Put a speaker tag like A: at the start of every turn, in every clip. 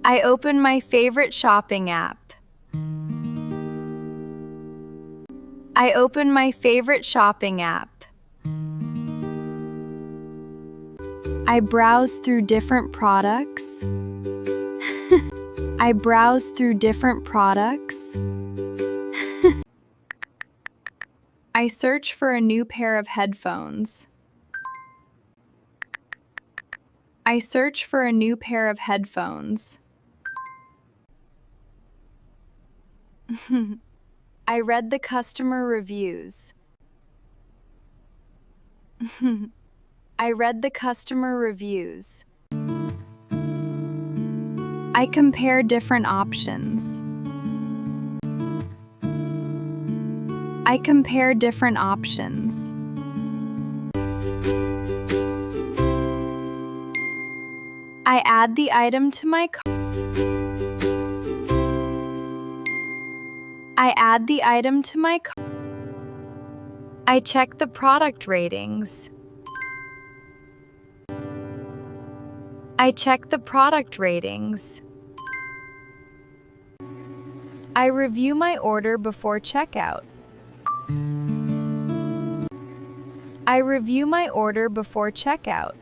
A: I open my favorite shopping app. I open my favorite shopping app. I browse through different products. I browse through different products. I search for a new pair of headphones. I search for a new pair of headphones. I read the customer reviews. I read the customer reviews. I compare different options. I compare different options. I add the item to my cart. I add the item to my cart. I check the product ratings. I check the product ratings. I review my order before checkout. I review my order before checkout.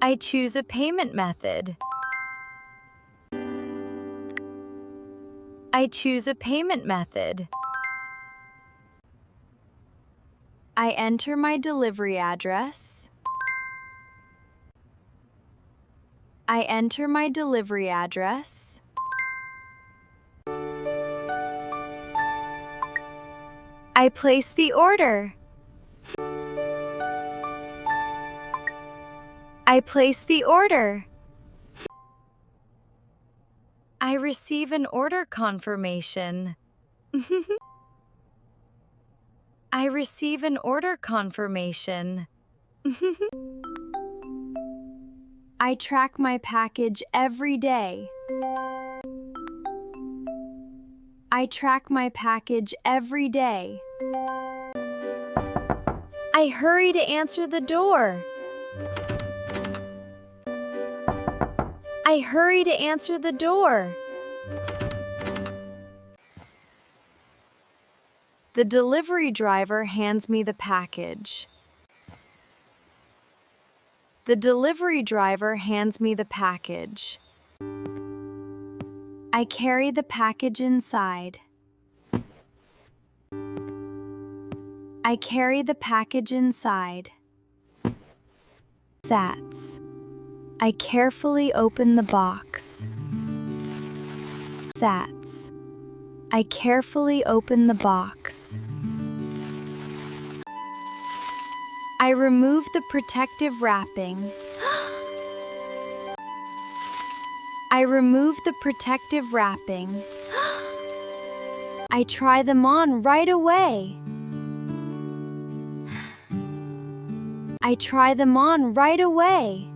A: I choose a payment method. I choose a payment method. I enter my delivery address. I enter my delivery address. I place the order. I place the order. I receive an order confirmation. I receive an order confirmation. I track my package every day. I track my package every day. I hurry to answer the door. I hurry to answer the door. The delivery driver hands me the package. The delivery driver hands me the package. I carry the package inside. I carry the package inside. Sats. I carefully open the box. Sats. I carefully open the box. I remove the protective wrapping. I remove the protective wrapping. I try them on right away. I try them on right away.